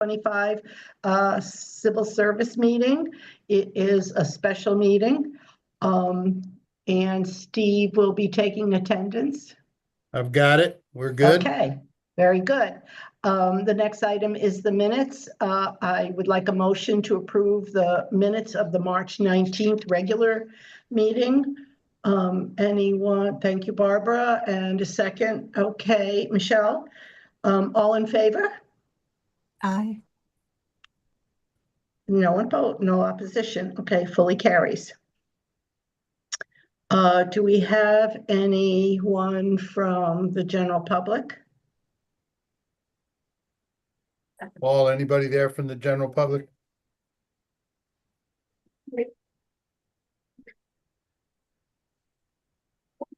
25 civil service meeting. It is a special meeting. And Steve will be taking attendance. I've got it. We're good. Okay, very good. The next item is the minutes. I would like a motion to approve the minutes of the March 19th regular meeting. Anyone? Thank you, Barbara. And a second. Okay, Michelle. All in favor? Aye. No one vote, no opposition. Okay, fully carries. Do we have anyone from the general public? Paul, anybody there from the general public?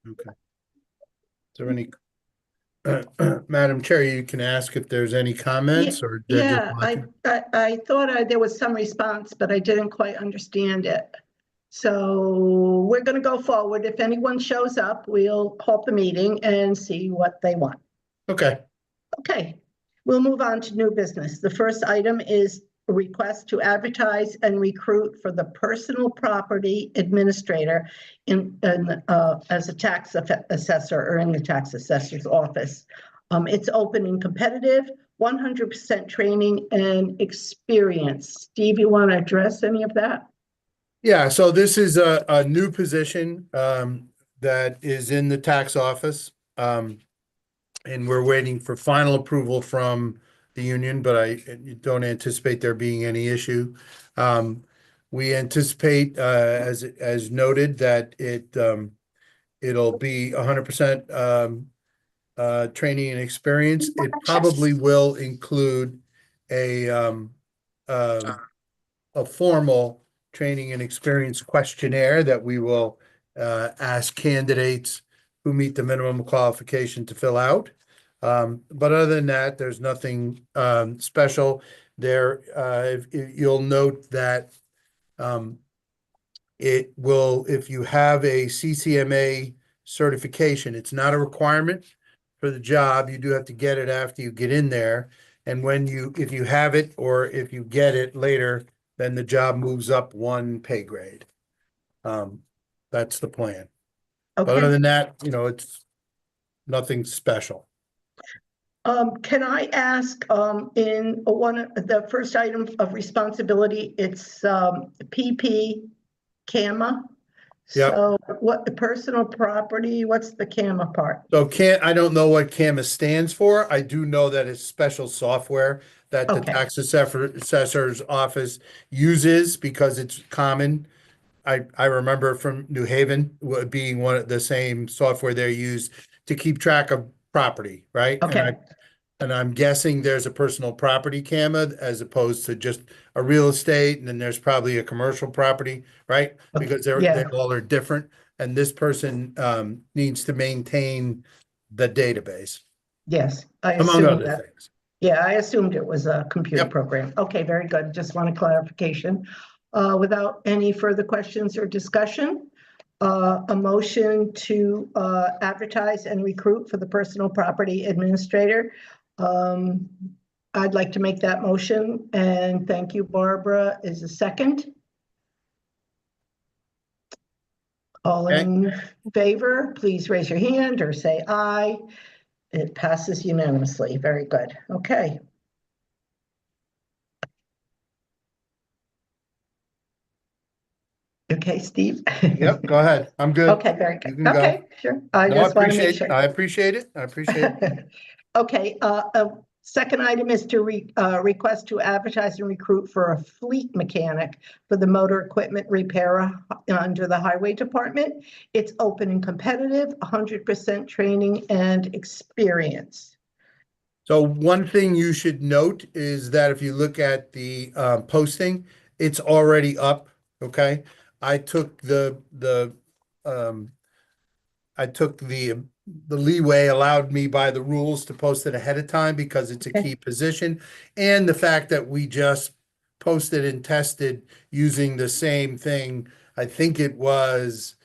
Okay. Is there any, Madam Chair, you can ask if there's any comments or they're just Yeah, watching? I thought there was some response, but I didn't quite understand it. So we're going to go forward. If anyone shows up, we'll halt the meeting and see what they want. Okay. Okay, we'll move on to new business. The first item is a request to advertise and recruit for the personal property administrator as a tax assessor or in the tax assessor's office. It's open and competitive, 100% training and experience. Steve, you want to address any of that? Yeah, so this is a new position that is in the tax office. And we're waiting for final approval from the union, but I don't anticipate there being any issue. We anticipate, as noted, that it'll be 100% training and experience. It probably will include a formal training and experience questionnaire that we will ask candidates who meet the minimum qualification to fill out. But other than that, there's nothing special there. You'll note that it will, if you have a CCMA certification, it's not a requirement for the job. You do have to get it after you get in there. And if you have it or if you get it later, then the job moves up one pay grade. That's the plan. But other Okay. than that, it's nothing special. Can I ask, in the first item of responsibility, it's PP CAMA. Yep. So what the personal property, what's the CAMA part? So I don't know what CAMA stands for. I do know that it's special software that the Okay. tax assessor's office uses because it's common. I remember from New Haven being one of the same software they use to keep track of property, right? Okay. And I'm guessing there's a personal property CAMA as opposed to just a real estate, and then there's probably a commercial property, right? Because they all are different, and this person needs to maintain the database, Yes, I among assumed other that. things. Yeah, I assumed it was a computer Yep. program. Okay, very good. Just want a clarification. Without any further questions or discussion, a motion to advertise and recruit for the personal property administrator. I'd like to make that motion, and thank you, Barbara. Is a second? All in favor, please raise your hand or say aye. It passes unanimously. Very good. Okay. Okay, Steve? Yep, go ahead. I'm good. Okay, very You good. can go. Okay, sure. I No, just want to make sure. I appreciate it. I appreciate it. Okay, second item is to request to advertise and recruit for a fleet mechanic for the motor equipment repair under the highway department. It's open and competitive, 100% training and experience. So one thing you should note is that if you look at the posting, it's already up. Okay, I took the leeway allowed me by the rules to post it ahead of time because it's a key position, and the fact that we just posted and tested using the same thing. I think it was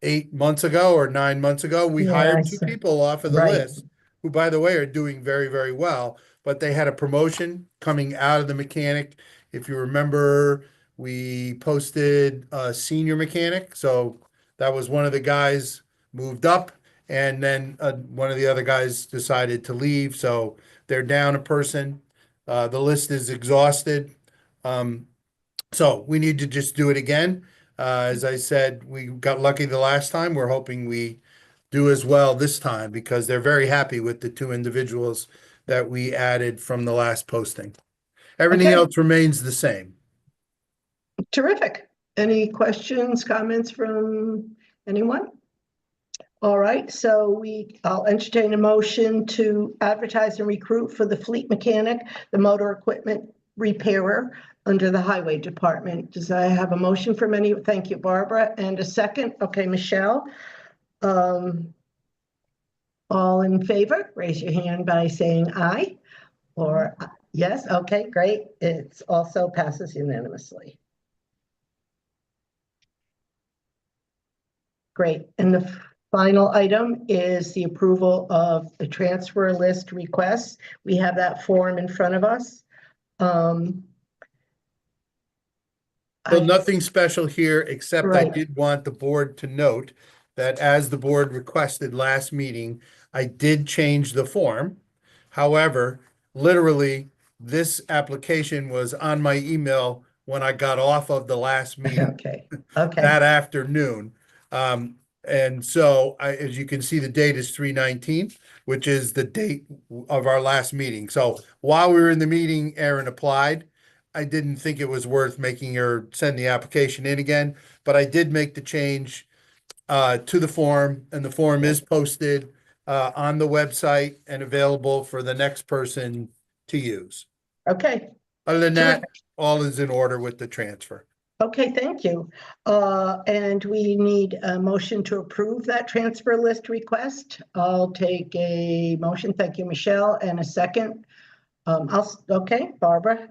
8 months ago or 9 months ago. We hired two people off of the list, who, by the way, are doing very, very well. but they had a promotion coming out of the mechanic. If you remember, we posted a senior mechanic, so that was one of the guys moved up, and then one of the other guys decided to leave, so they're down a person. The list is exhausted. So we need to just do it again. As I said, we got lucky the last time. We're hoping we do as well this time because they're very happy with the two individuals that we added from the last posting. Everything Okay. else remains the same. Terrific. Any questions, comments from anyone? All right, so I'll entertain a motion to advertise and recruit for the fleet mechanic, the motor equipment repairer under the highway department. Does I have a motion from any? Thank you, Barbara. And a second? Okay, Michelle. All in favor, raise your hand by saying aye. Or yes, okay, great. It's also passes unanimously. Great. And the final item is the approval of the transfer list requests. We have that form in front of us. So nothing special here, except I Right. did want the board to note that as the board requested last meeting, I did change the form. However, literally, this application was on my email when I got off of the last meeting Okay, okay, that afternoon. And so as you can see, the date is 3/19, which is the date of our last meeting. So while we were in the meeting, Erin applied. I didn't think it was worth making her send the application in again, but I did make the change to the form, and the form is posted on the website and available for the next person to use. okay. Other than that, Terrific. all is in order with the transfer. Okay, thank you. And we need a motion to approve that transfer list request. I'll take a motion. Thank you, Michelle, and a second. Okay, Barbara.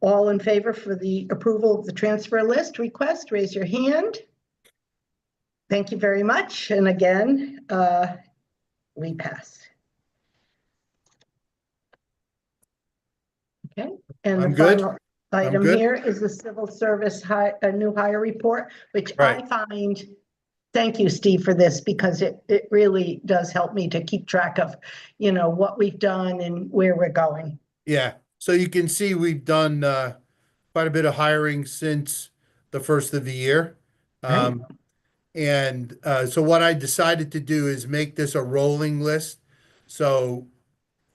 All in favor for the approval of the transfer list request, raise your hand. Thank you very much. And again, we pass. Okay, and I'm the good. final item good. here is the civil service a new hire report, which I Right. find, thank you, Steve, for this, because it really does help me to keep track of, what we've done and where we're going. Yeah, so you can see we've done quite a bit of hiring since the first of the year. Right. And so what I decided to do is make this a rolling list. So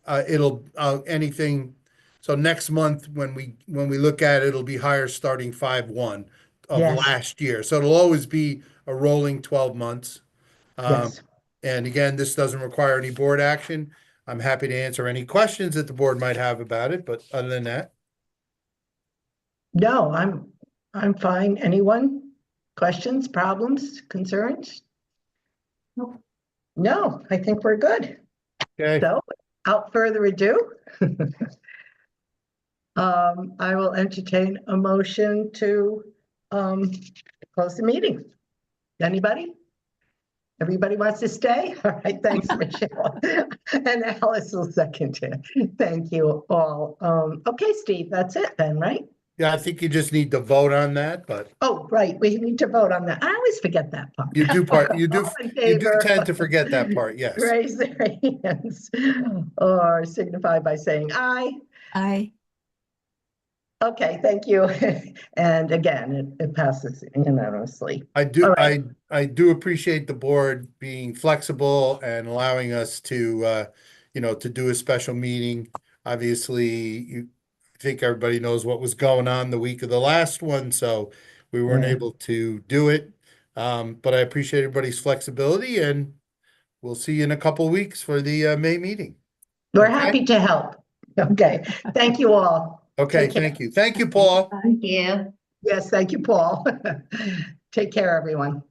it'll anything. So next month when we look at it, it'll be higher starting 5/1 of Yes. last year. So it'll always be a rolling 12 months. Yes. And again, this doesn't require any board action. I'm happy to answer any questions that the board might have about it, but other than that. No, I'm fine. Anyone? Questions, problems, concerns? No, I think we're good. Okay. So, without further ado, I will entertain a motion to close the meeting. Anybody? Everybody wants to stay? All right, thanks, Michelle. And Alice will second it. Thank you all. Okay, Steve, that's it then, right? Yeah, I think you just need to vote on that, but Oh, right, we need to vote on that. I always forget that part. you do All in you do favor, tend to forget that part, yes. raise their hands or signify by saying aye. Aye. Okay, thank you. And again, it passes unanimously. I do, All right. I do appreciate the board being flexible and allowing us to, to do a special meeting. Obviously, I think everybody knows what was going on the week of the last one, so we weren't Yeah. able to do it. But I appreciate everybody's flexibility, and we'll see you in a couple of weeks for the May meeting. We're Okay. happy to help. Okay, thank you all. Okay, Take care. thank you. Thank you, Paul. Thank you. Yes, thank you, Paul. Take care, everyone.